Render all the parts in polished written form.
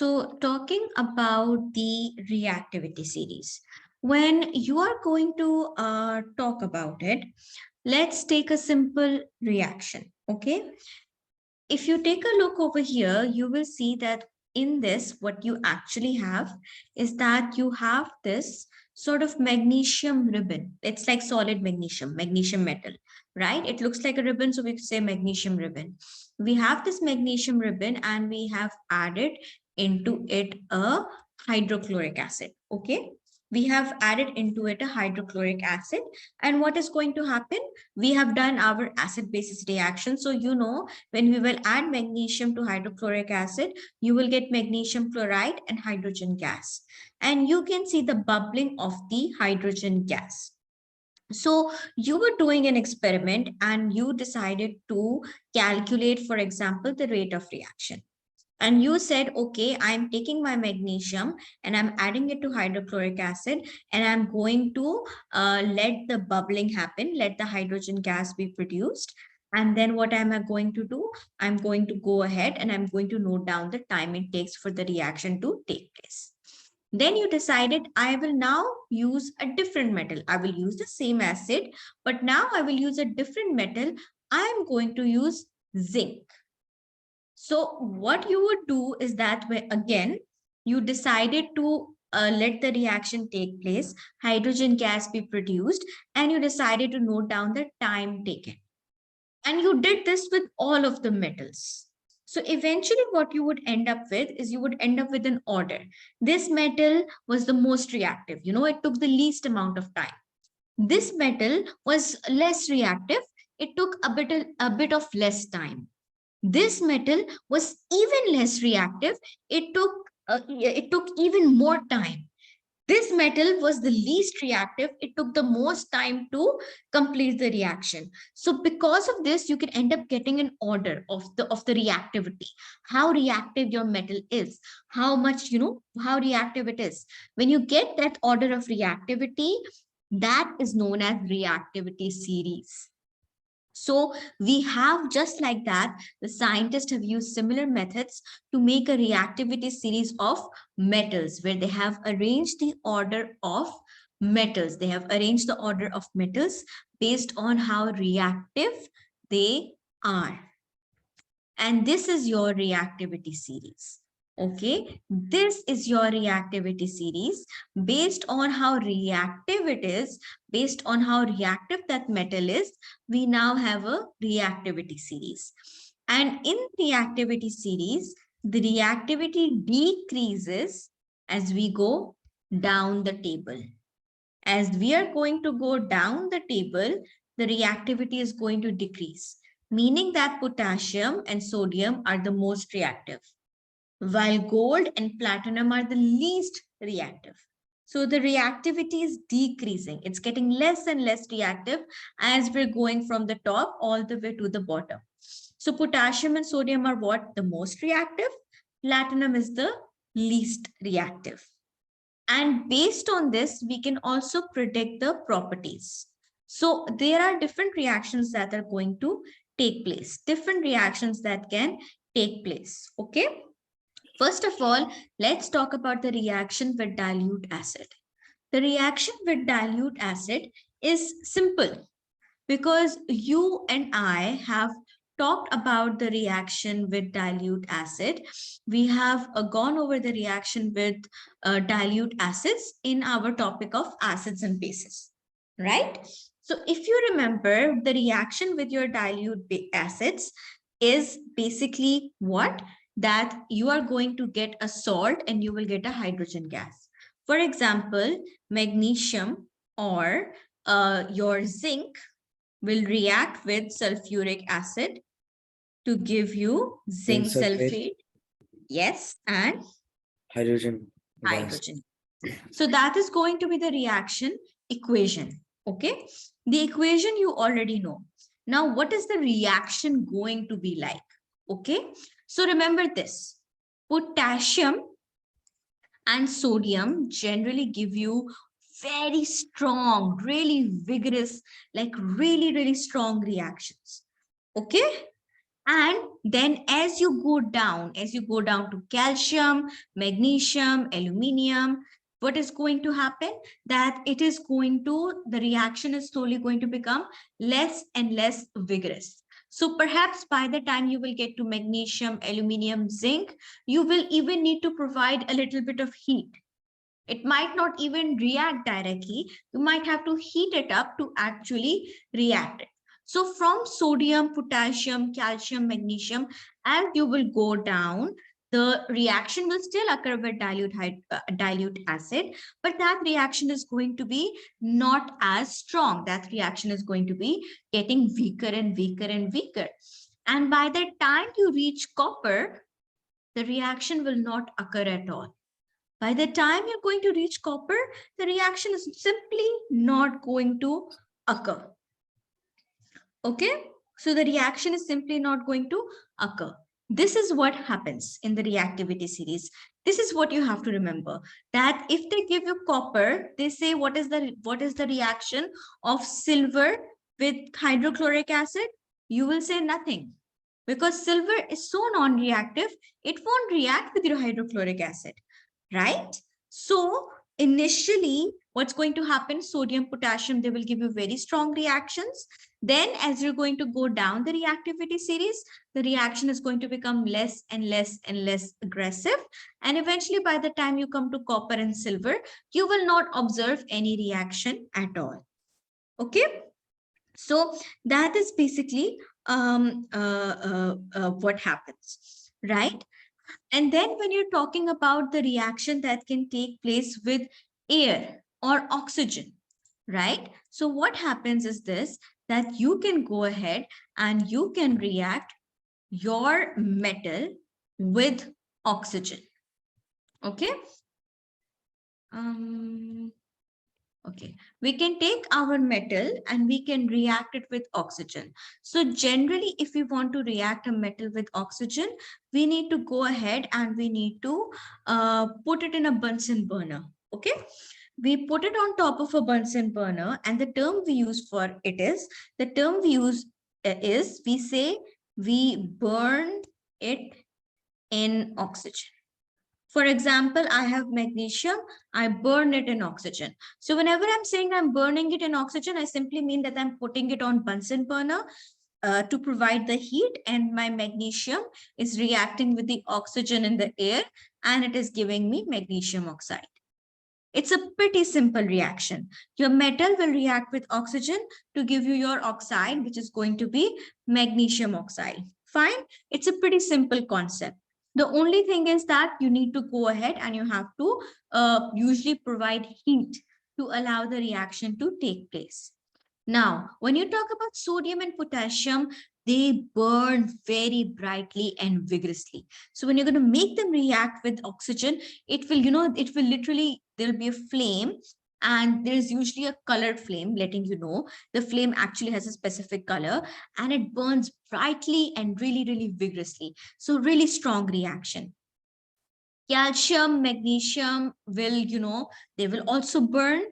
So talking about the reactivity series, when you are going to talk about it, let's take a simple reaction. Okay. If you take a look over here, you will see that in this, what you actually have is that you have this sort of magnesium ribbon. It's like solid magnesium metal, right? It looks like a ribbon, so we say magnesium ribbon. We have this magnesium ribbon and we have added into it a hydrochloric acid. Okay. We have added into it a hydrochloric acid. And what is going to happen? We have done our acid basis reaction. So, when we will add magnesium to hydrochloric acid, you will get magnesium chloride and hydrogen gas. And you can see the bubbling of the hydrogen gas. So you were doing an experiment and you decided to calculate, for example, the rate of reaction. And you said, okay, I'm taking my magnesium and I'm adding it to hydrochloric acid and I'm going to let the bubbling happen, let the hydrogen gas be produced. And then what am I going to do? I'm going to go ahead and I'm going to note down the time it takes for the reaction to take place. Then you decided, I will now use a different metal. I will use the same acid, but now I will use a different metal. I'm going to use zinc. So what you would do is that again, you decided to let the reaction take place, hydrogen gas be produced, and you decided to note down the time taken. And you did this with all of the metals. So eventually what you would end up with is you would end up with an order. This metal was the most reactive. It took the least amount of time. This metal was less reactive. It took a bit of less time. This metal was even less reactive. It took even more time. This metal was the least reactive. It took the most time to complete the reaction. So because of this, you can end up getting an order of the reactivity, how reactive your metal is, how much, how reactive it is. When you get that order of reactivity, that is known as reactivity series. So we have, just like that, the scientists have used similar methods to make a reactivity series of metals where they have arranged the order of metals. They have arranged the order of metals based on how reactive they are. And this is your reactivity series. Okay, this is your reactivity series based on how reactive it is, based on how reactive that metal is. We now have a reactivity series. And in reactivity series, the reactivity decreases as we go down the table. As we are going to go down the table, the reactivity is going to decrease, meaning that potassium and sodium are the most reactive, while gold and platinum are the least reactive. So the reactivity is decreasing. It's getting less and less reactive as we're going from the top all the way to the bottom. So potassium and sodium are what? The most reactive. Platinum is the least reactive. And based on this, we can also predict the properties. So there are different reactions that are going to take place, different reactions that can take place. Okay. First of all, let's talk about the reaction with dilute acid. The reaction with dilute acid is simple because you and I have talked about the reaction with dilute acid. We have gone over the reaction with dilute acids in our topic of acids and bases, right? So if you remember, the reaction with your dilute acids is basically what? That you are going to get a salt and you will get a hydrogen gas. For example, magnesium or your zinc will react with sulfuric acid to give you zinc sulfate. Yes, and hydrogen. Hydrogen. So that is going to be the reaction equation. Okay. The equation you already know. Now, what is the reaction going to be like? Okay. So remember this. Potassium and sodium generally give you very strong, really vigorous, like really, really strong reactions. Okay. And then as you go down to calcium, magnesium, aluminium, what is going to happen? That the reaction is slowly going to become less and less vigorous. So perhaps by the time you will get to magnesium, aluminium, zinc, you will even need to provide a little bit of heat. It might not even react directly. You might have to heat it up to actually react it. So from sodium, potassium, calcium, magnesium, as you will go down, the reaction will still occur with dilute acid, but that reaction is going to be not as strong. That reaction is going to be getting weaker and weaker and weaker. And by the time you reach copper, the reaction will not occur at all. By the time you're going to reach copper, the reaction is simply not going to occur. Okay, so the reaction is simply not going to occur. This is what happens in the reactivity series. This is what you have to remember, that if they give you copper, they say what is the reaction of silver with hydrochloric acid? You will say nothing, because silver is so non-reactive, it won't react with your hydrochloric acid, right? So initially, what's going to happen? Sodium, potassium, they will give you very strong reactions. Then as you're going to go down the reactivity series, the reaction is going to become less and less and less aggressive. And eventually, by the time you come to copper and silver, you will not observe any reaction at all. Okay. So that is basically what happens, right? And then when you're talking about the reaction that can take place with air or oxygen, right? So what happens is this, that you can go ahead and you can react your metal with oxygen. Okay. Okay, we can take our metal and we can react it with oxygen. So generally, if we want to react a metal with oxygen, we need to go ahead and we need to put it in a Bunsen burner. Okay, we put it on top of a Bunsen burner, and the term we use for it is, we say we burn it in oxygen. For example, I have magnesium, I burn it in oxygen. So whenever I'm saying I'm burning it in oxygen, I simply mean that I'm putting it on Bunsen burner to provide the heat, and my magnesium is reacting with the oxygen in the air, and it is giving me magnesium oxide. It's a pretty simple reaction. Your metal will react with oxygen to give you your oxide, which is going to be magnesium oxide. Fine. It's a pretty simple concept. The only thing is that you need to go ahead and you have to usually provide heat to allow the reaction to take place. Now, when you talk about sodium and potassium, they burn very brightly and vigorously. So when you're going to make them react with oxygen, it will, it will literally, there'll be a flame, and there's usually a colored flame letting you know the flame actually has a specific color, and it burns brightly and really, really vigorously. So really strong reaction. Calcium, magnesium will, they will also burn,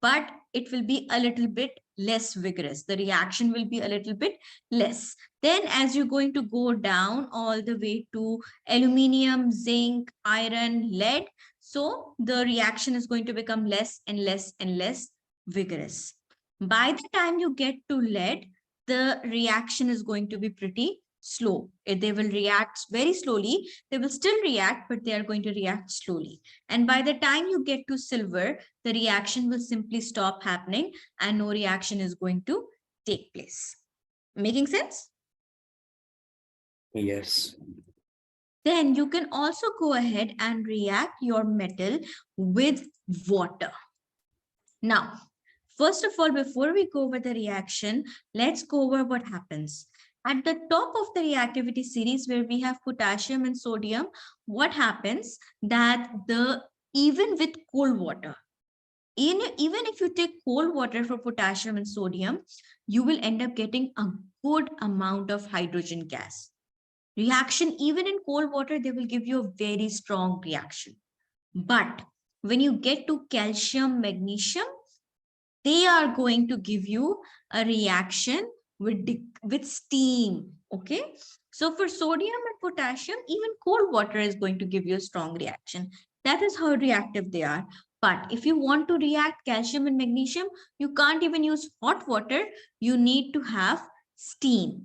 but it will be a little bit less vigorous. The reaction will be a little bit less. Then as you're going to go down all the way to aluminium, zinc, iron, lead, so the reaction is going to become less and less and less vigorous. By the time you get to lead, the reaction is going to be pretty slow. They will react very slowly. They will still react, but they are going to react slowly. And by the time you get to silver, the reaction will simply stop happening and no reaction is going to take place. Making sense? Yes. Then you can also go ahead and react your metal with water. Now, first of all, before we go over the reaction, let's go over what happens. At the top of the reactivity series where we have potassium and sodium, what happens that even with cold water, even if you take cold water for potassium and sodium, you will end up getting a good amount of hydrogen gas. Reaction, even in cold water, they will give you a very strong reaction. But when you get to calcium, magnesium, they are going to give you a reaction with steam. Okay, So for sodium and potassium, even cold water is going to give you a strong reaction. That is how reactive they are. But if you want to react calcium and magnesium, you can't even use hot water. You need to have steam.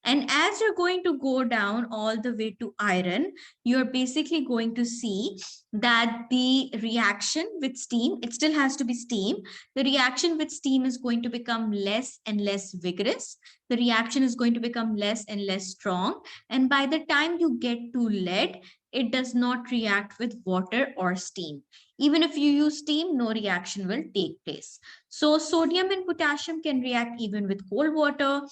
And as you're going to go down all the way to iron, you're basically going to see that the reaction with steam, it still has to be steam. The reaction with steam is going to become less and less vigorous. The reaction is going to become less and less strong. And by the time you get to lead, it does not react with water or steam. Even if you use steam, no reaction will take place. So sodium and potassium can react even with cold water.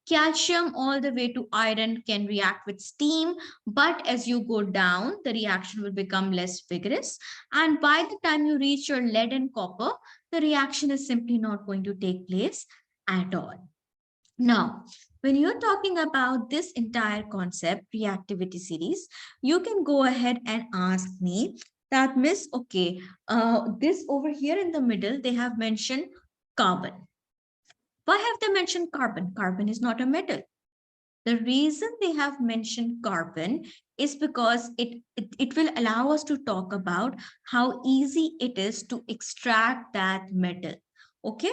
Calcium all the way to iron can react with steam, but as you go down, the reaction will become less vigorous. And by the time you reach your lead and copper, the reaction is simply not going to take place at all. Now, when you're talking about this entire concept, reactivity series, you can go ahead and ask me that, Miss, okay, this over here in the middle, they have mentioned carbon. Why have they mentioned carbon? Carbon is not a metal. The reason they have mentioned carbon is because it will allow us to talk about how easy it is to extract that metal. Okay,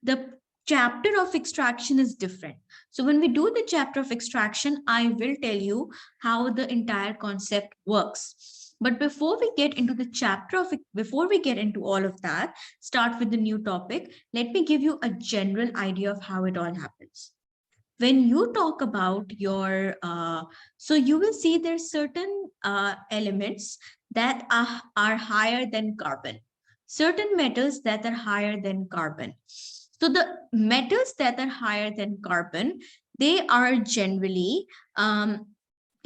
the chapter of extraction is different. So when we do the chapter of extraction, I will tell you how the entire concept works. But before we get into the chapter of it, before we get into all of that, start with the new topic, let me give you a general idea of how it all happens. When you talk about your so you will see there's certain elements that are higher than carbon, certain metals that are higher than carbon. So the metals that are higher than carbon, they are generally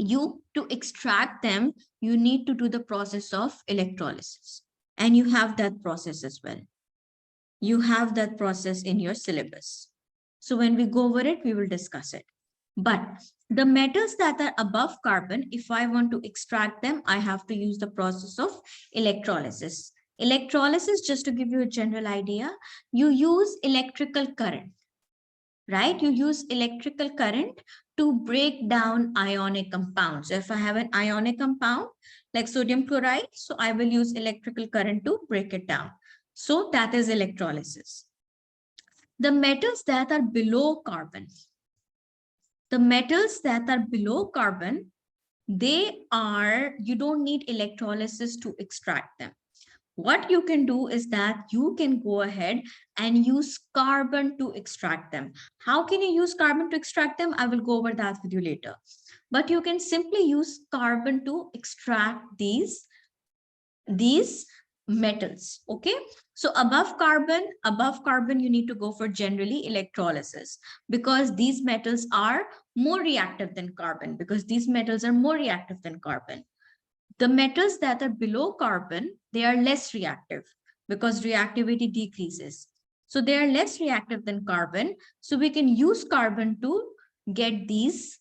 you to extract them, you need to do the process of electrolysis, and you have that process as well. You have that process in your syllabus. So when we go over it, we will discuss it. But the metals that are above carbon, if I want to extract them, I have to use the process of electrolysis. Electrolysis, just to give you a general idea, you use electrical current, right? You use electrical current to break down ionic compounds. So if I have an ionic compound like sodium chloride, so I will use electrical current to break it down. So that is electrolysis. The metals that are below carbon, the metals that are below carbon, you don't need electrolysis to extract them. What you can do is that you can go ahead and use carbon to extract them. How can you use carbon to extract them? I will go over that with you later. But you can simply use carbon to extract these metals. Okay, so above carbon you need to go for generally electrolysis, because these metals are more reactive than carbon, The metals that are below carbon, they are less reactive because reactivity decreases, so they are less reactive than carbon, so we can use carbon to get these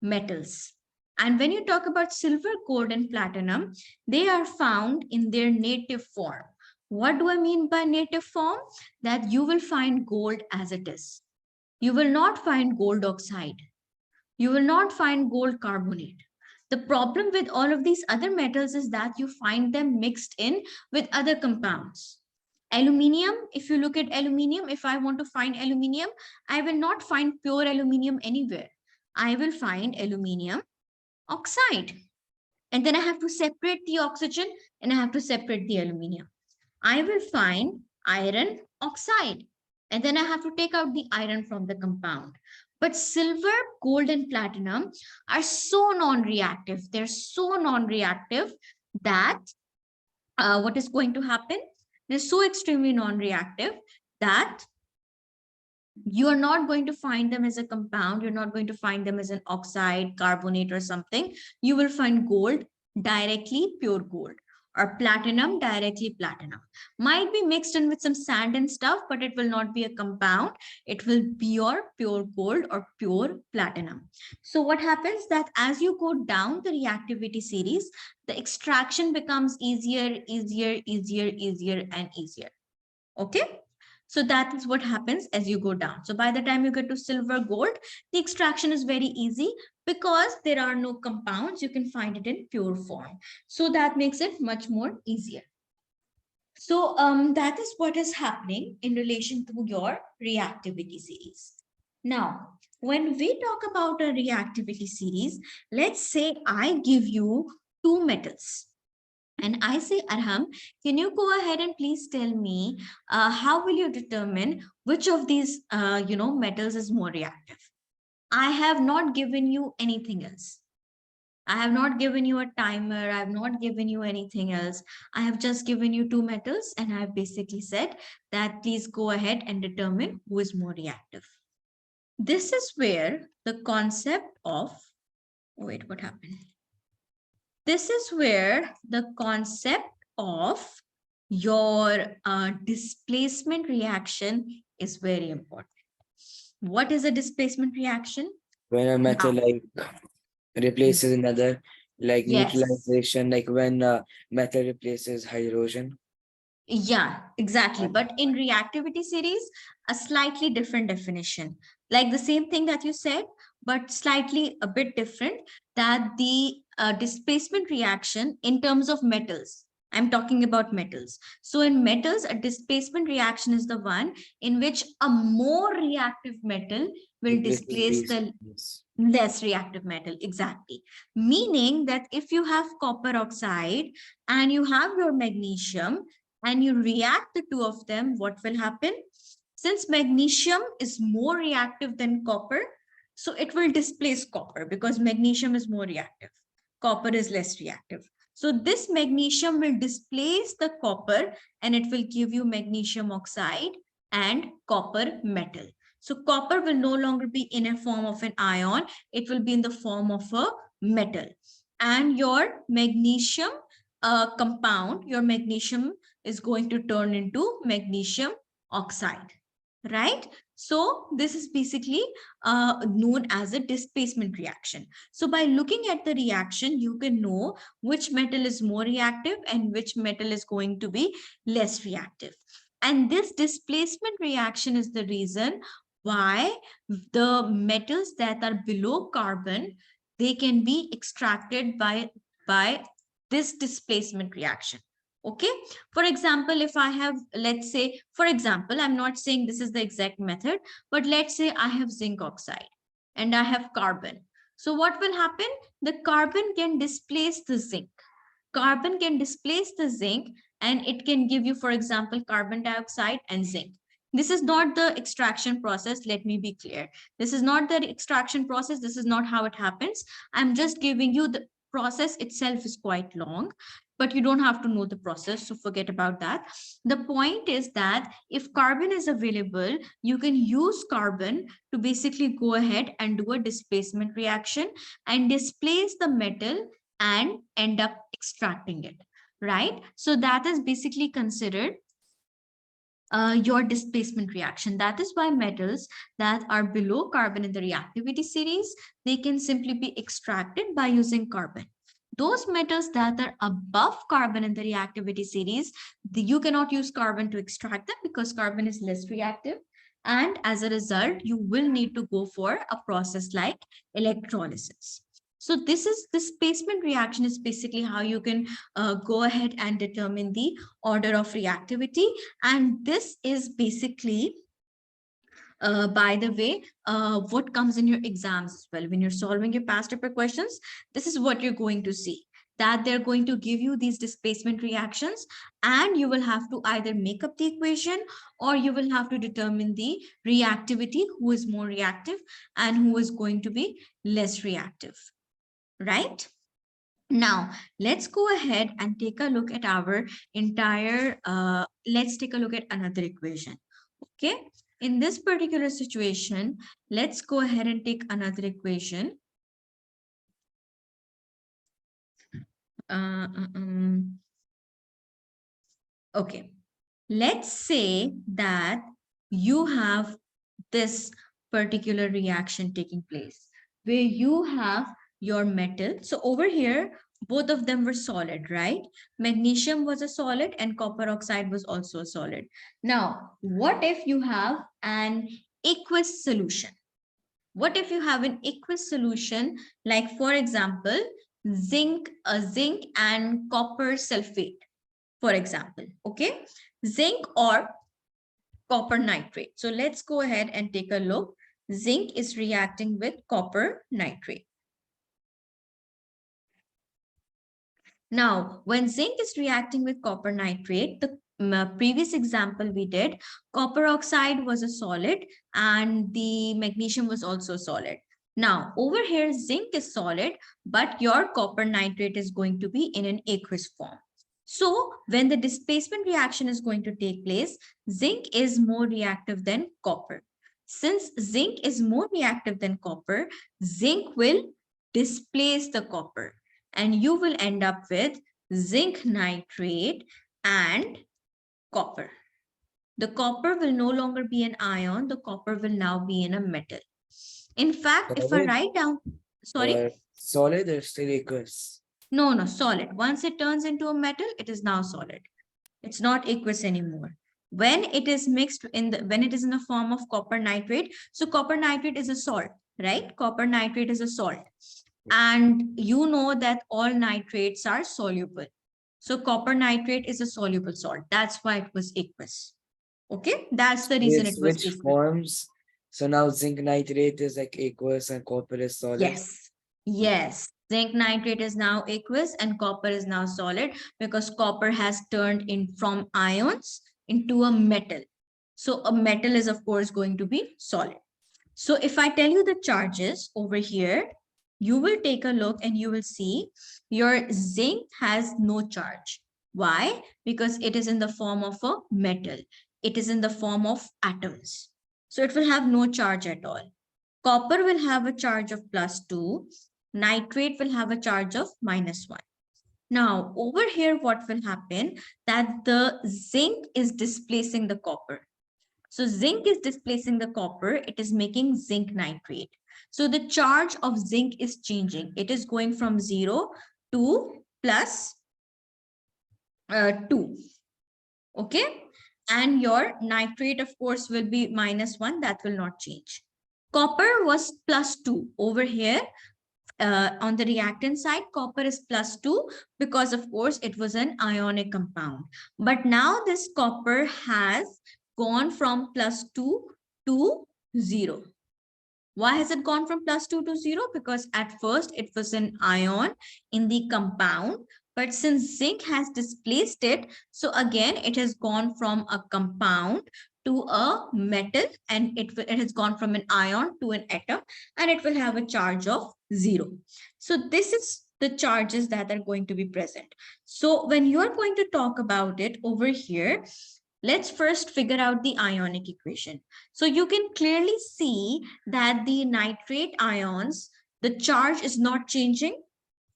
metals. And when you talk about silver, gold, and platinum, they are found in their native form. What do I mean by native form? That you will find gold as it is. You will not find gold oxide. You will not find gold carbonate. The problem with all of these other metals is that you find them mixed in with other compounds. Aluminium, if you look at aluminium, if I want to find aluminium, I will not find pure aluminium anywhere. I will find aluminium oxide. And then I have to separate the oxygen and I have to separate the aluminium. I will find iron oxide. And then I have to take out the iron from the compound. But silver, gold, and platinum are so non-reactive. They're so non-reactive that what is going to happen? They're so extremely non-reactive that you are not going to find them as a compound. You're not going to find them as an oxide, carbonate, or something. You will find gold directly pure gold, or platinum directly platinum. Might be mixed in with some sand and stuff, but it will not be a compound. It will be your pure gold or pure platinum. So what happens that as you go down the reactivity series, the extraction becomes easier, and easier. Okay. So that is what happens as you go down. So by the time you get to silver, gold, the extraction is very easy because there are no compounds. You can find it in pure form. So that makes it much more easier. So that is what is happening in relation to your reactivity series. Now, when we talk about a reactivity series, let's say I give you two metals. And I say, Arham, can you go ahead and please tell me how will you determine which of these, metals is more reactive? I have not given you anything else. I have not given you a timer. I have not given you anything else. I have just given you two metals and I have basically said that please go ahead and determine who is more reactive. This is where the concept of, wait, what happened? This is where the concept of your displacement reaction is very important. What is a displacement reaction? When a metal Now, like replaces another, like yes. neutralization, like when metal replaces hydrogen. Yeah, exactly. And But in reactivity series, a slightly different definition. Like the same thing that you said, but slightly a bit different, that the displacement reaction in terms of metals. I'm talking about metals. So in metals, a displacement reaction is the one in which a more reactive metal will replaces displace these. the Yes. less reactive metal. Exactly. Meaning that if you have copper oxide and you have your magnesium, and you react the two of them, what will happen? Since magnesium is more reactive than copper, so it will displace copper because magnesium is more reactive. Copper is less reactive. So this magnesium will displace the copper and it will give you magnesium oxide and copper metal. So copper will no longer be in a form of an ion, it will be in the form of a metal. And your magnesium compound, your magnesium is going to turn into magnesium oxide, right? So this is basically known as a displacement reaction. So by looking at the reaction, you can know which metal is more reactive and which metal is going to be less reactive. And this displacement reaction is the reason why the metals that are below carbon, they can be extracted by this displacement reaction. Okay, for example, if I have, let's say, for example, I'm not saying this is the exact method, but let's say I have zinc oxide and I have carbon. So what will happen? The carbon can displace the zinc. Carbon can displace the zinc and it can give you, for example, carbon dioxide and zinc. This is not the extraction process. Let me be clear. This is not the extraction process. This is not how it happens. I'm just giving you the process itself is quite long, but you don't have to know the process. So forget about that. The point is that if carbon is available, you can use carbon to basically go ahead and do a displacement reaction and displace the metal and end up extracting it, right? So that is basically considered your displacement reaction. That is why metals that are below carbon in the reactivity series, they can simply be extracted by using carbon. Those metals that are above carbon in the reactivity series, you cannot use carbon to extract them because carbon is less reactive. And as a result, you will need to go for a process like electrolysis. So this is displacement reaction is basically how you can go ahead and determine the order of reactivity. And this is basically, by the way, what comes in your exams as well. When you're solving your past paper questions, this is what you're going to see, that they're going to give you these displacement reactions and you will have to either make up the equation or you will have to determine the reactivity, who is more reactive and who is going to be less reactive, right? Now, let's go ahead and take a look at our entire, let's take a look at another equation. Okay, in this particular situation, let's go ahead and take another equation. Uh, uh, um, okay, let's say that you have this particular reaction taking place where you have your metal. So over here, Both of them were solid, right? Magnesium was a solid and copper oxide was also a solid. Now, what if you have an aqueous solution? What if you have an aqueous solution, like for example, zinc and copper sulfate, for example, okay? Zinc or copper nitrate. So let's go ahead and take a look. Zinc is reacting with copper nitrate. Now, when zinc is reacting with copper nitrate, the previous example we did, copper oxide was a solid and the magnesium was also solid. Now, over here, zinc is solid, but your copper nitrate is going to be in an aqueous form. So, when the displacement reaction is going to take place, zinc is more reactive than copper. Since zinc is more reactive than copper, zinc will displace the copper and you will end up with zinc nitrate and copper. The copper will no longer be an ion, the copper will now be in a metal. In fact, if I Solid write down, sorry, or solid or still aqueous? no, solid. Once it turns into a metal, it is now solid. It's not aqueous anymore. When it is mixed when it is in the form of copper nitrate, so copper nitrate is a salt, right? Copper nitrate is a salt. And you know that all nitrates are soluble. So copper nitrate is a soluble salt. That's why it was aqueous. Okay, that's the They reason it was switch aqueous. forms. So now zinc nitrate is like aqueous and copper is solid. Yes, yes. Zinc nitrate is now aqueous and copper is now solid because copper has turned in from ions into a metal. So a metal is of course going to be solid. So if I tell you the charges over here, you will take a look and you will see your zinc has no charge. Why? Because it is in the form of a metal. It is in the form of atoms. So it will have no charge at all. Copper will have a charge of +2. Nitrate will have a charge of -1. Now, over here, what will happen? That the zinc is displacing the copper. So zinc is displacing the copper. It is making zinc nitrate. So the charge of zinc is changing. It is going from 0 to +2. Okay. And your nitrate, of course, will be -1. That will not change. Copper was +2 over here. On the reactant side, copper is +2 because, of course, it was an ionic compound. But now this copper has gone from +2 to 0. Why has it gone from +2 to 0? Because at first it was an ion in the compound, but since zinc has displaced it, so again it has gone from a compound to a metal, and it has gone from an ion to an atom, and it will have a charge of 0. So this is the charges that are going to be present. So when you are going to talk about it over here, let's first figure out the ionic equation. So you can clearly see that the nitrate ions, the charge is not changing.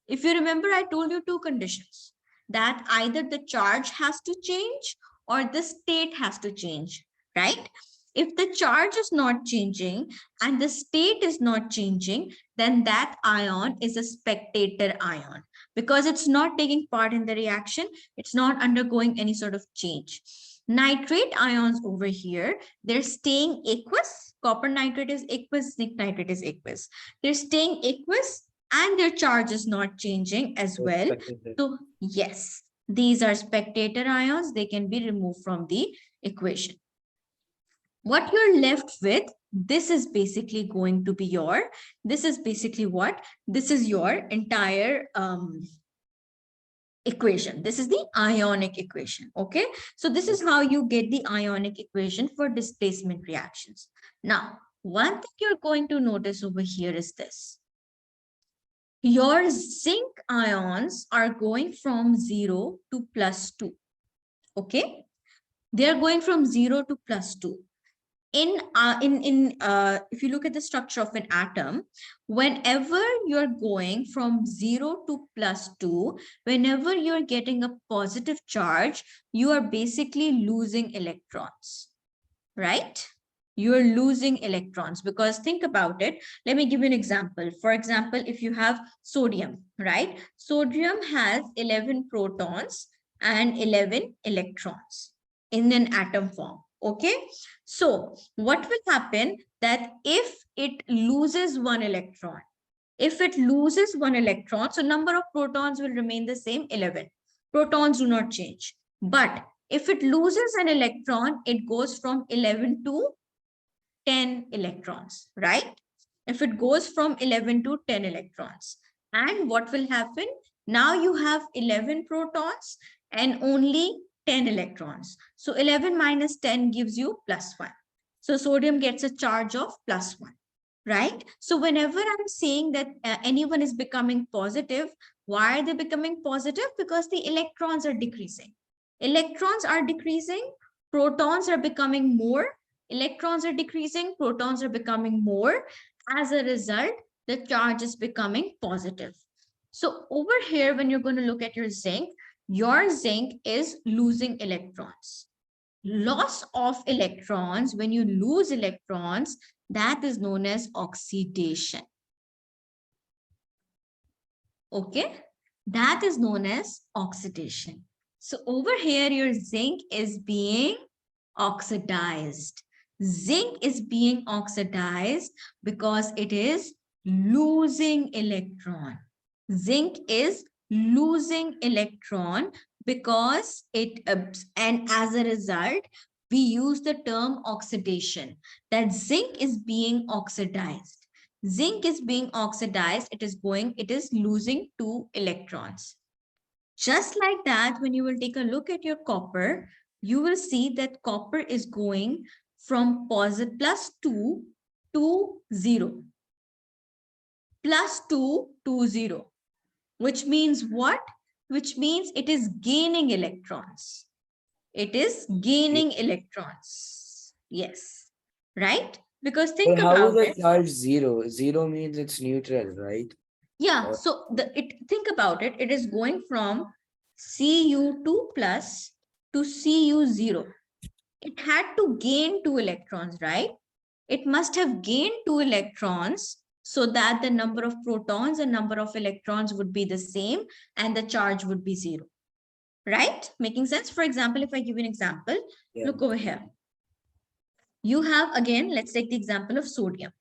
If you remember, I told you two conditions, that either the charge has to change or the state has to change, right? If the charge is not changing and the state is not changing, then that ion is a spectator ion because it's not taking part in the reaction. It's not undergoing any sort of change. Nitrate ions over here, they're staying aqueous. Copper nitrate is aqueous, zinc nitrate is aqueous. They're staying aqueous and their charge is not changing as well. So yes, these are spectator ions. They can be removed from the equation. What you're left with, this is basically going to be your, this is basically what? This is your entire equation. This is the ionic equation. Okay. So this is how you get the ionic equation for displacement reactions. Now, one thing you're going to notice over here is this. Your zinc ions are going from 0 to +2. Okay. They're going from 0 to +2. If you look at the structure of an atom, whenever you're going from 0 to +2, whenever you're getting a positive charge, you are basically losing electrons, right? You're losing electrons, because think about it. Let me give you an example. For example, if you have sodium, right? Sodium has 11 protons and 11 electrons in an atom form. Okay. So what will happen that if it loses one electron, so number of protons will remain the same, 11. Protons do not change. But if it loses an electron, it goes from 11 to 10 electrons, right? If it goes from 11 to 10 electrons. And what will happen? Now you have 11 protons and only 10 electrons. So 11 minus 10 gives you plus 1. So sodium gets a charge of plus 1, right? So whenever I'm saying that anyone is becoming positive, why are they becoming positive? Because the electrons are decreasing. Electrons are decreasing, protons are becoming more, electrons are decreasing, protons are becoming more. As a result, the charge is becoming positive. So over here, when you're going to look at your zinc is losing electrons. Loss of electrons, when you lose electrons, that is known as oxidation. Okay, that is known as oxidation. So over here, your zinc is being oxidized. Zinc is being oxidized because it is losing electron. Zinc is losing electron because and as a result, we use the term oxidation, that zinc is being oxidized. Zinc is being oxidized, it is losing 2 electrons. Just like that, when you will take a look at your copper, you will see that copper is going from positive plus 2 to 0. Plus 2 to 0. Which means what? Which means it is gaining electrons. It is gaining electrons. Yes. Right? Because think But how is about the it. charge zero? Zero means it's neutral, right? Yeah, Or so think about it. It is going from Cu2 plus to Cu0. It had to gain 2 electrons, right? It must have gained 2 electrons so that the number of protons and number of electrons would be the same and the charge would be 0. Right? Making sense? For example, if I give you an example, yeah. look over here. You have, again, let's take the example of sodium.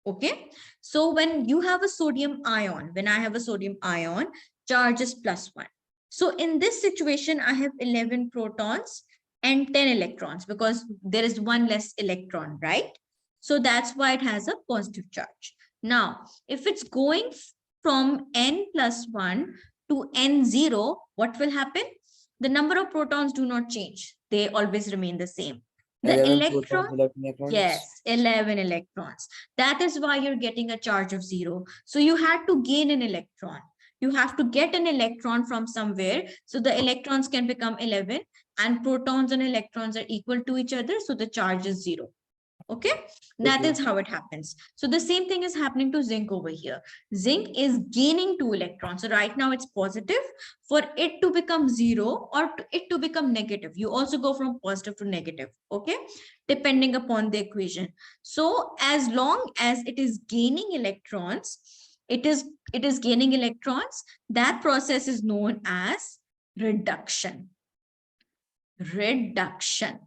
Okay. So when you have a sodium ion, when I have a sodium ion, charge is plus 1. So in this situation, I have 11 protons and 10 electrons because there is one less electron, right? So that's why it has a positive charge. Now, if it's going from n plus 1 to n0, what will happen? The number of protons do not change. They always remain the same. The 11 electron, protons, 11 electrons. yes, 11 electrons. That is why you're getting a charge of 0. So you had to gain an electron. You have to get an electron from somewhere. So the electrons can become 11 and protons and electrons are equal to each other. So the charge is 0. Okay, that Okay. is how it happens. So the same thing is happening to zinc over here. Zinc is gaining 2 electrons. So right now it's positive. For it to become 0 or it to become negative, you also go from positive to negative. Okay, depending upon the equation. So as long as it is gaining electrons, it is gaining electrons. That process is known as reduction. Reduction.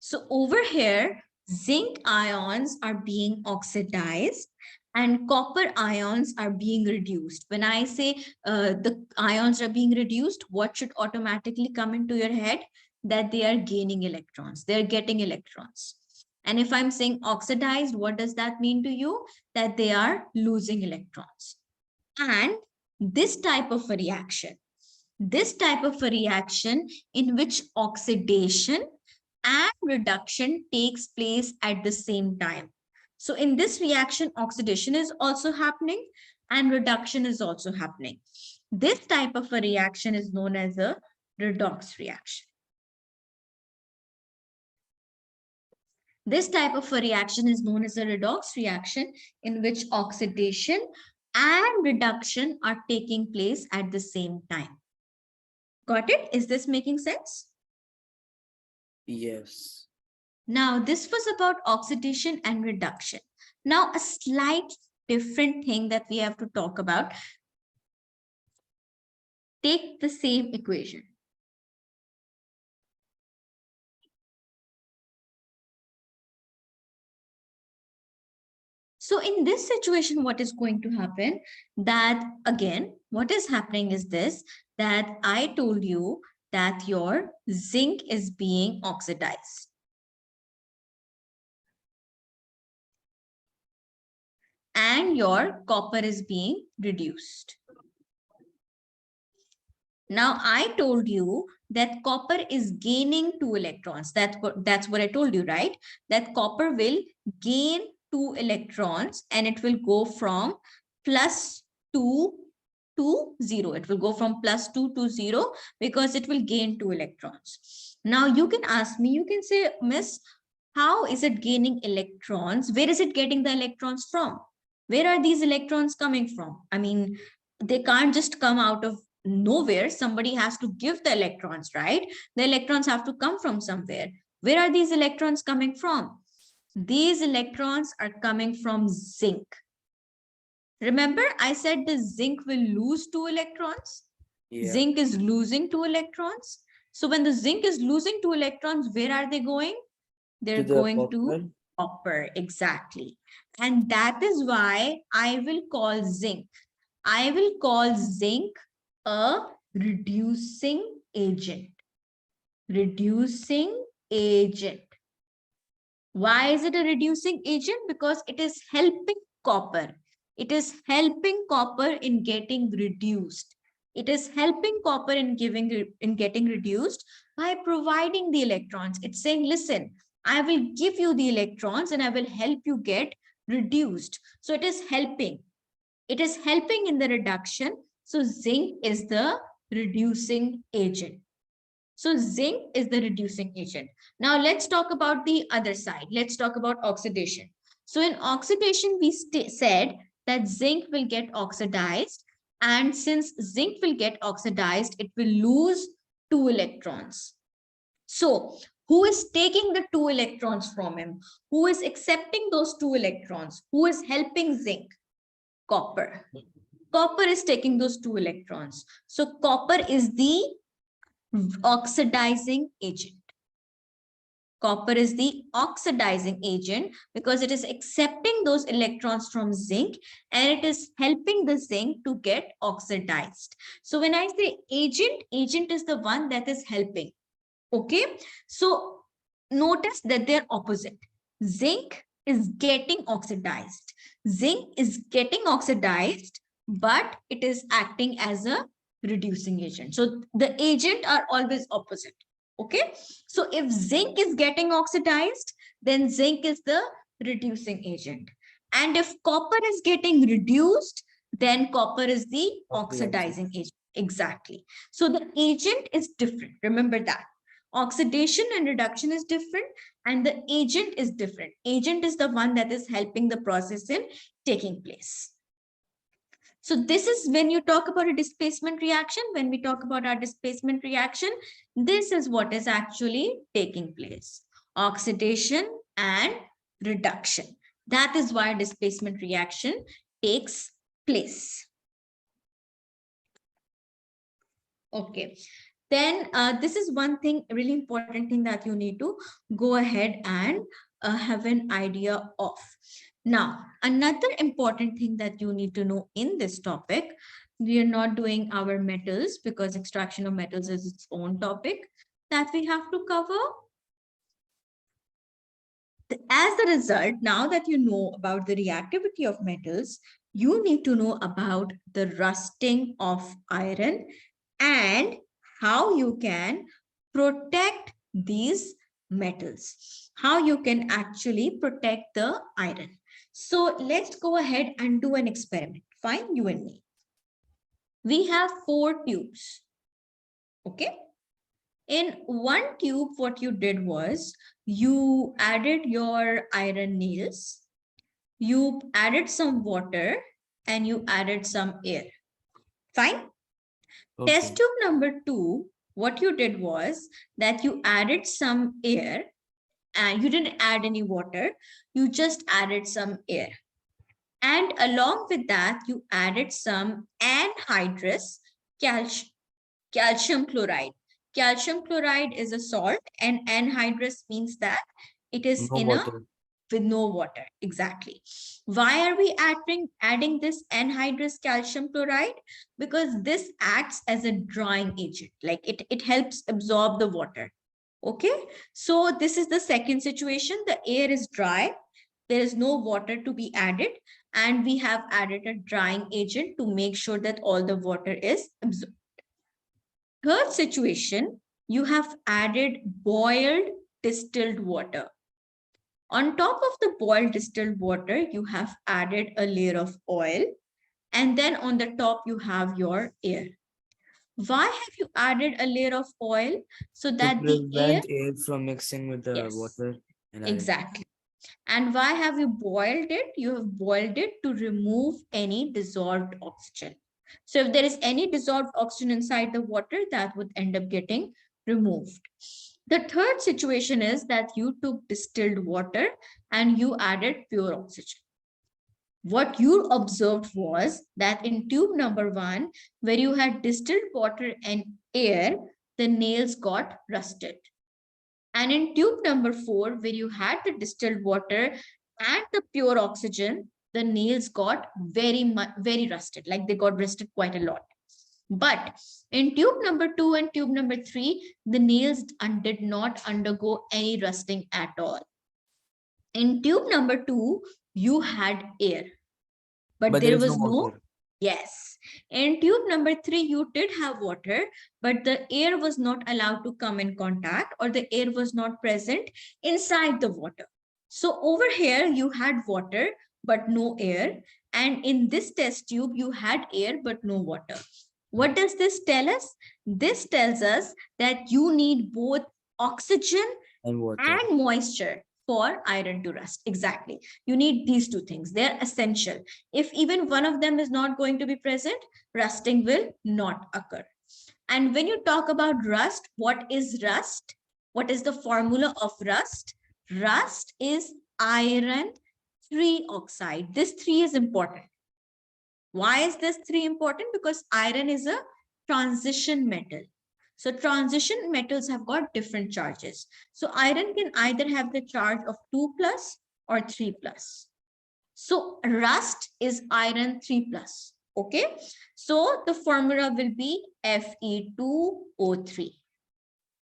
So over here, zinc ions are being oxidized and copper ions are being reduced. When I say the ions are being reduced, what should automatically come into your head? That they are gaining electrons. They're getting electrons. And if I'm saying oxidized, what does that mean to you? That they are losing electrons. And this type of a reaction, in which oxidation and reduction takes place at the same time. So in this reaction, oxidation is also happening and reduction is also happening. This type of a reaction is known as a redox reaction. This type of a reaction is known as a redox reaction in which oxidation and reduction are taking place at the same time. Got it? Is this making sense? Yes. Now, this was about oxidation and reduction. Now, a slight different thing that we have to talk about. Take the same equation. So in this situation, what is going to happen? That again, what is happening is this, that I told you that your zinc is being oxidized. And your copper is being reduced. Now, I told you that copper is gaining 2 electrons. That's what I told you, right? That copper will gain 2 electrons and it will go from plus 2 to 0. It will go from plus 2 to 0 because it will gain 2 electrons. Now, you can ask me, you can say, Miss, how is it gaining electrons? Where is it getting the electrons from? Where are these electrons coming from? I mean, they can't just come out of nowhere. Somebody has to give the electrons, right? The electrons have to come from somewhere. Where are these electrons coming from? These electrons are coming from zinc. Remember, I said the zinc will lose 2 electrons. Yeah. Zinc is losing 2 electrons. So when the zinc is losing 2 electrons, where are they going? They're going to copper, exactly. And that is why I will call zinc a reducing agent. Reducing agent. Why is it a reducing agent? Because it is helping copper. It is helping copper in getting reduced. It is helping copper in getting reduced by providing the electrons. It's saying, listen, I will give you the electrons and I will help you get reduced. So it is helping. It is helping in the reduction. So zinc is the reducing agent. So zinc is the reducing agent. Now let's talk about the other side. Let's talk about oxidation. So in oxidation, we said that zinc will get oxidized. And since zinc will get oxidized, it will lose 2 electrons. So who is taking the 2 electrons from him? Who is accepting those 2 electrons? Who is helping zinc? Copper. Copper is taking those 2 electrons. So copper is the oxidizing agent. Copper is the oxidizing agent because it is accepting those electrons from zinc and it is helping the zinc to get oxidized. So when I say agent, agent is the one that is helping. Okay. So notice that they're opposite. Zinc is getting oxidized. Zinc is getting oxidized, but it is acting as a reducing agent. So the agent are always opposite. Okay. So if zinc is getting oxidized, then zinc is the reducing agent. And if copper is getting reduced, then copper is the oxidizing agent. Exactly. So the agent is different. Remember that. Oxidation and reduction is different and the agent is different. Agent is the one that is helping the process in taking place. So this is when you talk about a displacement reaction. When we talk about our displacement reaction, this is what is actually taking place. Oxidation and reduction. That is why displacement reaction takes place. Okay. Then this is one thing, really important thing that you need to go ahead and have an idea of. Now, another important thing that you need to know in this topic, we are not doing our metals because extraction of metals is its own topic that we have to cover. As a result, now that you know about the reactivity of metals, you need to know about the rusting of iron and how you can protect these metals, how you can actually protect the iron. So let's go ahead and do an experiment. Fine, you and me. We have 4 tubes. Okay. In one tube, what you did was you added your iron nails, you added some water, and you added some air. Fine. Okay. Test tube number 2, what you did was that you added some air and you didn't add any water, you just added some air. And along with that, you added some anhydrous calcium, calcium chloride. Calcium chloride is a salt, and anhydrous means that it is No in a water. with no water. Exactly. Why are we adding this anhydrous calcium chloride? Because this acts as a drying agent, like it helps absorb the water. Okay, so this is the second situation. The air is dry, there is no water to be added, and we have added a drying agent to make sure that all the water is absorbed. Third situation, you have added boiled distilled water. On top of the boiled distilled water, you have added a layer of oil, and then on the top, you have your air. Why have you added a layer of oil? So To that the air, prevent air from mixing with the yes, water and iron. exactly. And why have you boiled it? You have boiled it to remove any dissolved oxygen. So if there is any dissolved oxygen inside the water, that would end up getting removed. The third situation is that you took distilled water and you added pure oxygen. What you observed was that in tube number 1, where you had distilled water and air, the nails got rusted. And in tube number 4, where you had the distilled water and the pure oxygen, the nails got very rusted, like they got rusted quite a lot. But in tube number 2 and tube number 3, the nails did not undergo any rusting at all. In tube number 2, you had air, but But there there is no was no, water. yes. In tube number 3, you did have water, but the air was not allowed to come in contact, or the air was not present inside the water. So over here, you had water, but no air. And in this test tube, you had air, but no water. What does this tell us? This tells us that you need both oxygen And water. and moisture for iron to rust. Exactly. You need these two things. They're essential. If even one of them is not going to be present, rusting will not occur. And when you talk about rust, what is rust? What is the formula of rust? Rust is iron 3 oxide. This 3 is important. Why is this 3 important? Because iron is a transition metal. So transition metals have got different charges. So iron can either have the charge of 2 plus or 3 plus. So rust is iron 3 plus. Okay. So the formula will be Fe2O3.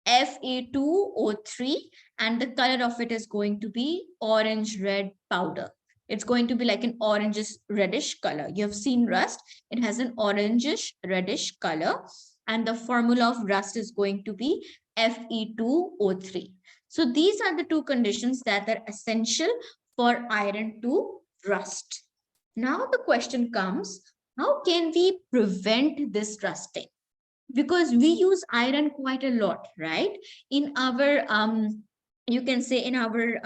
Fe2O3, and the color of it is going to be orange red powder. It's going to be like an orangish reddish color. You have seen rust. It has an orangish reddish color, and the formula of rust is going to be Fe2O3. So these are the two conditions that are essential for iron to rust. Now the question comes, how can we prevent this rusting? Because we use iron quite a lot, right? In our you can say in our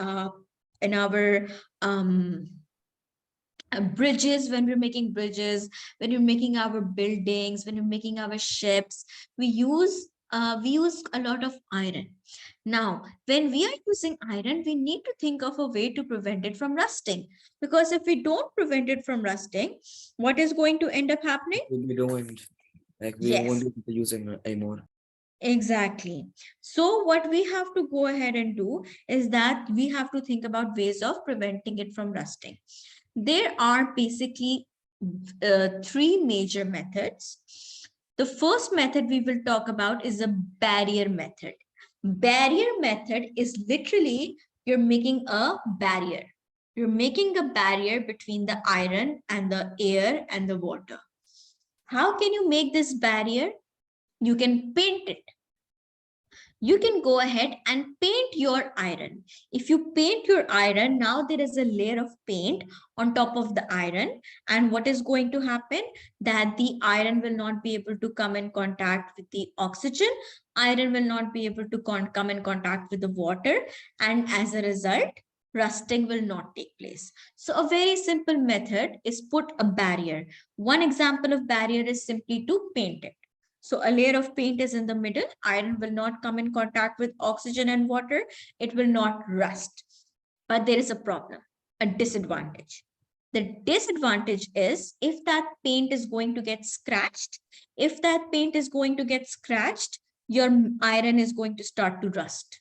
um bridges, when we're making bridges, when we're making our buildings, when we're making our ships, we use a lot of iron. Now when we are using iron, we need to think of a way to prevent it from rusting, because if we don't prevent it from rusting, what is going to end up happening? We don't, like we won't Yes, be able to use it anymore. exactly. So what we have to go ahead and do is that we have to think about ways of preventing it from rusting. There are basically three major methods. The first method we will talk about is a barrier method. Barrier method is literally you're making a barrier. You're making a barrier between the iron and the air and the water. How can you make this barrier? You can paint it. You can go ahead and paint your iron. If you paint your iron, now there is a layer of paint on top of the iron. And what is going to happen? That the iron will not be able to come in contact with the oxygen. Iron will not be able to come in contact with the water. And as a result, rusting will not take place. So a very simple method is put a barrier. One example of barrier is simply to paint it. So a layer of paint is in the middle. Iron will not come in contact with oxygen and water. It will not rust. But there is a problem, a disadvantage. The disadvantage is if that paint is going to get scratched, your iron is going to start to rust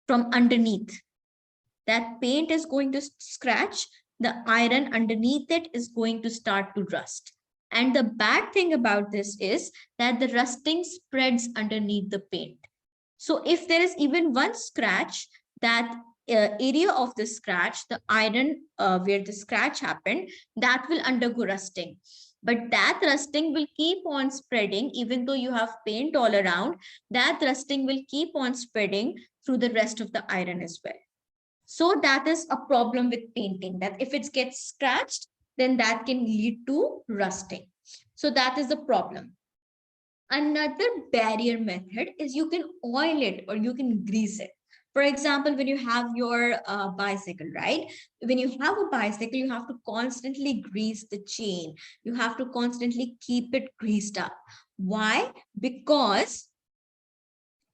from underneath. That paint is going to scratch, the iron underneath it is going to start to rust. And the bad thing about this is that the rusting spreads underneath the paint. So if there is even one scratch, that area of the scratch, the iron where the scratch happened, that will undergo rusting. But that rusting will keep on spreading, even though you have paint all around, that rusting will keep on spreading through the rest of the iron as well. So that is a problem with painting, that if it gets scratched, then that can lead to rusting. So that is the problem. Another barrier method is you can oil it or you can grease it. For example, when you have your bicycle, right? When you have a bicycle, you have to constantly grease the chain. You have to constantly keep it greased up. Why? Because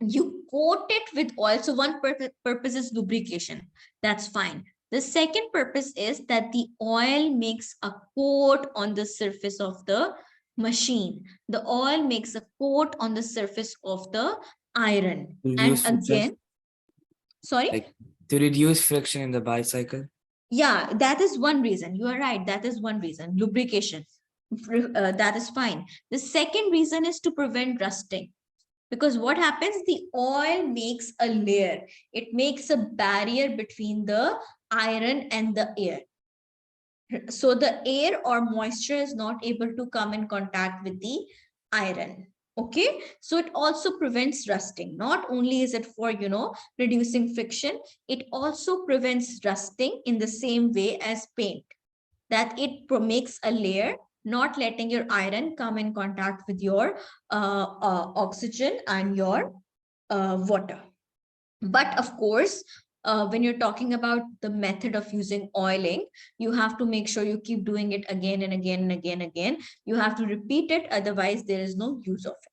you coat it with oil. So one purpose is lubrication. That's fine. The second purpose is that the oil makes a coat on the surface of the machine. The oil makes a coat on the surface of the iron. Reduce And friction, again, sorry? like to reduce friction in the bicycle. Yeah, that is one reason. You are right. That is one reason. Lubrication. That is fine. The second reason is to prevent rusting. Because what happens, the oil makes a layer, it makes a barrier between the iron and the air. So the air or moisture is not able to come in contact with the iron. Okay, so it also prevents rusting. Not only is it for, reducing friction, it also prevents rusting in the same way as paint, that it makes a layer, not letting your iron come in contact with your oxygen and your water. But of course, when you're talking about the method of using oiling, you have to make sure you keep doing it again and again and again and again. You have to repeat it, otherwise there is no use of it.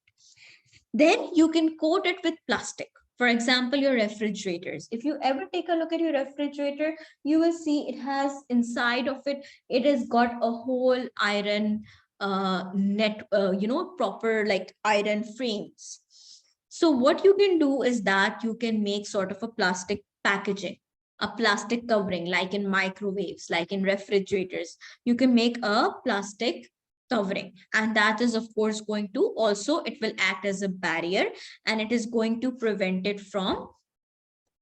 Then you can coat it with plastic. For example, your refrigerators. If you ever take a look at your refrigerator, you will see it has inside of it, it has got a whole iron proper like iron frames. So what you can do is that you can make sort of a plastic packaging, a plastic covering, like in microwaves, like in refrigerators. You can make a plastic covering, and that is of course going to also, it will act as a barrier, and it is going to prevent it from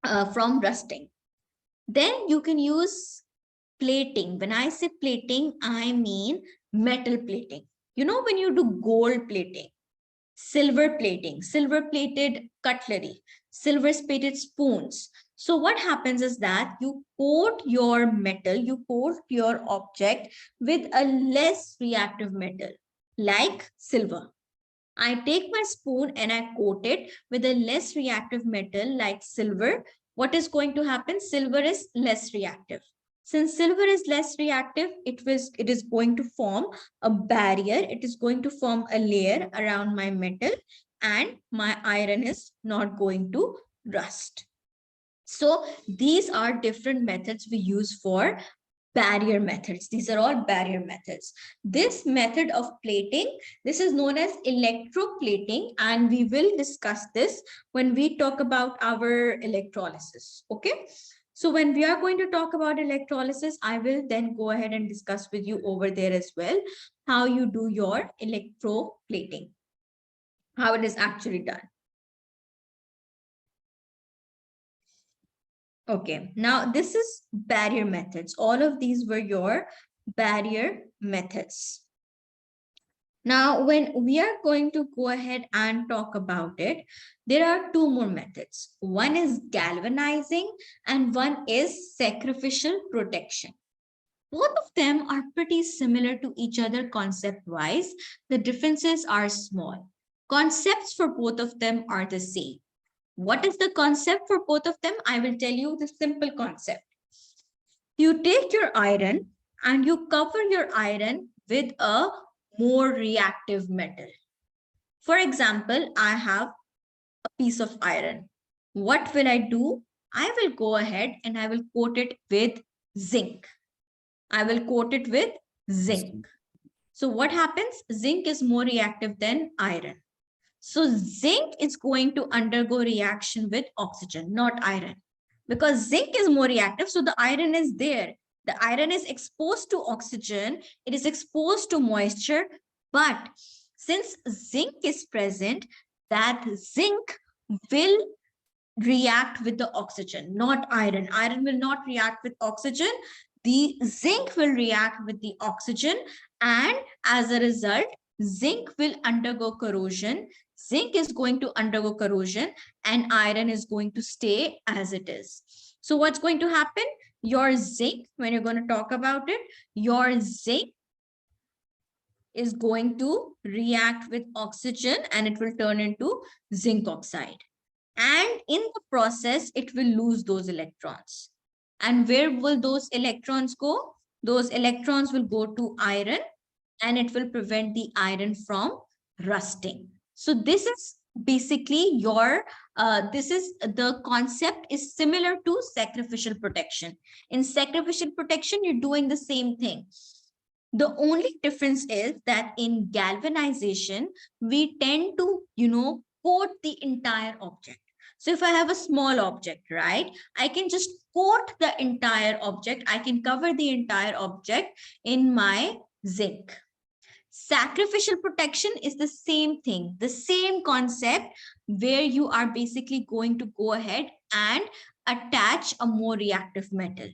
rusting. Then you can use plating. When I say plating, I mean metal plating. When you do gold plating, silver plating, silver plated cutlery, silver plated spoons. So what happens is that you coat your metal, you coat your object with a less reactive metal, like silver. I take my spoon and I coat it with a less reactive metal like silver. What is going to happen? Silver is less reactive. Since silver is less reactive, it is going to form a barrier. It is going to form a layer around my metal, and my iron is not going to rust. So these are different methods we use for barrier methods. These are all barrier methods. This method of plating, this is known as electroplating, and we will discuss this when we talk about our electrolysis. Okay. So when we are going to talk about electrolysis, I will then go ahead and discuss with you over there as well how you do your electroplating, how it is actually done. Okay, now this is barrier methods. All of these were your barrier methods. Now, when we are going to go ahead and talk about it, there are two more methods. One is galvanizing and one is sacrificial protection. Both of them are pretty similar to each other concept-wise. The differences are small. Concepts for both of them are the same. What is the concept for both of them? I will tell you the simple concept. You take your iron and you cover your iron with a more reactive metal. For example, I have a piece of iron. What will I do? I will go ahead and I will coat it with zinc. I will coat it with zinc. So what happens? Zinc is more reactive than iron. So zinc is going to undergo reaction with oxygen, not iron. Because zinc is more reactive, so the iron is there. The iron is exposed to oxygen, it is exposed to moisture, but since zinc is present, that zinc will react with the oxygen, not iron. Iron will not react with oxygen. The zinc will react with the oxygen, and as a result, zinc will undergo corrosion. Zinc is going to undergo corrosion, and iron is going to stay as it is. So, what's going to happen? Your zinc, when you're going to talk about it, your zinc is going to react with oxygen and it will turn into zinc oxide. And in the process, it will lose those electrons. And where will those electrons go? Those electrons will go to iron and it will prevent the iron from rusting. So this is basically this is the concept is similar to sacrificial protection. In sacrificial protection, you're doing the same thing. The only difference is that in galvanization, we tend to, coat the entire object. So if I have a small object, right, I can just coat the entire object. I can cover the entire object in my zinc. Sacrificial protection is the same thing, the same concept, where you are basically going to go ahead and attach a more reactive metal.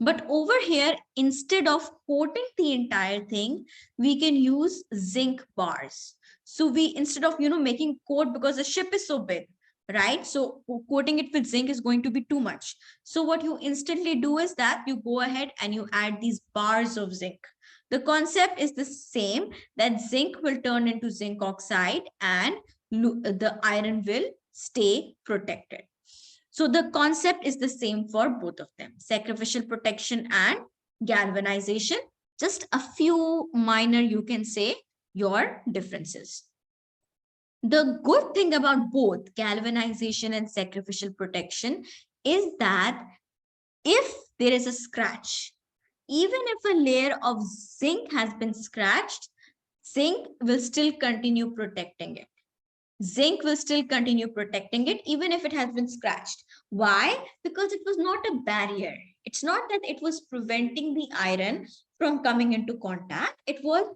But over here, instead of coating the entire thing, we can use zinc bars. So we, instead of, making coat, because the ship is so big, right? So coating it with zinc is going to be too much. So what you instantly do is that you go ahead and you add these bars of zinc. The concept is the same, that zinc will turn into zinc oxide and the iron will stay protected. So the concept is the same for both of them, sacrificial protection and galvanization. Just a few minor, you can say, your differences. The good thing about both galvanization and sacrificial protection is that if there is a scratch, even if a layer of zinc has been scratched, zinc will still continue protecting it. Zinc will still continue protecting it even if it has been scratched. Why? Because it was not a barrier. It's not that it was preventing the iron from coming into contact. It was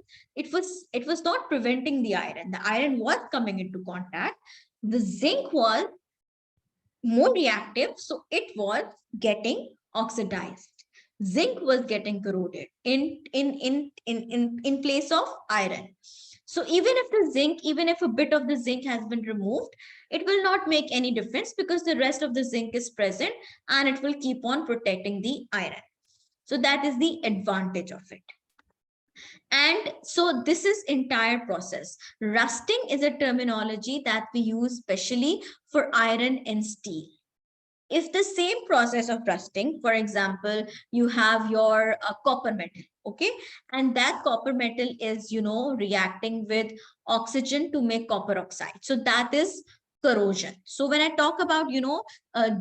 not preventing the iron. The iron was coming into contact. The zinc was more reactive, so it was getting oxidized. Zinc was getting corroded in place of iron. So even if the zinc, even if a bit of the zinc has been removed, it will not make any difference because the rest of the zinc is present and it will keep on protecting the iron. So that is the advantage of it. And so this is entire process. Rusting is a terminology that we use specially for iron and steel. If the same process of rusting, for example, you have your copper metal, okay, and that copper metal is, reacting with oxygen to make copper oxide. So that is corrosion. So when I talk about,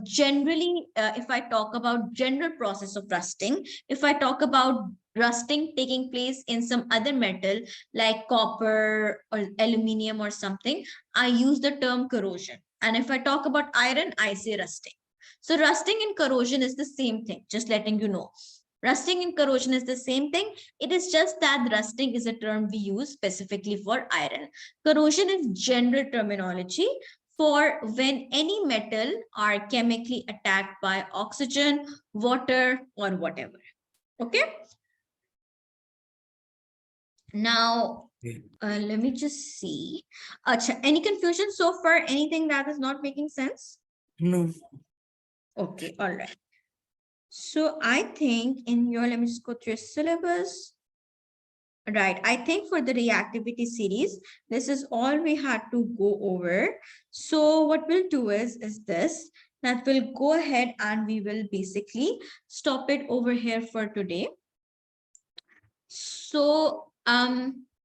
generally, if I talk about general process of rusting, if I talk about rusting taking place in some other metal like copper or aluminium or something, I use the term corrosion. And if I talk about iron, I say rusting. So rusting and corrosion is the same thing, just letting you know. Rusting and corrosion is the same thing. It is just that rusting is a term we use specifically for iron. Corrosion is general terminology for when any metal are chemically attacked by oxygen, water, or whatever. Okay. Now, let me just see. Any confusion so far? Anything that is not making sense? No. Okay, all right. So I think in your, let me just go through your syllabus. Right, I think for the reactivity series, this is all we had to go over. So what we'll do is this, that we'll go ahead and we will basically stop it over here for today. So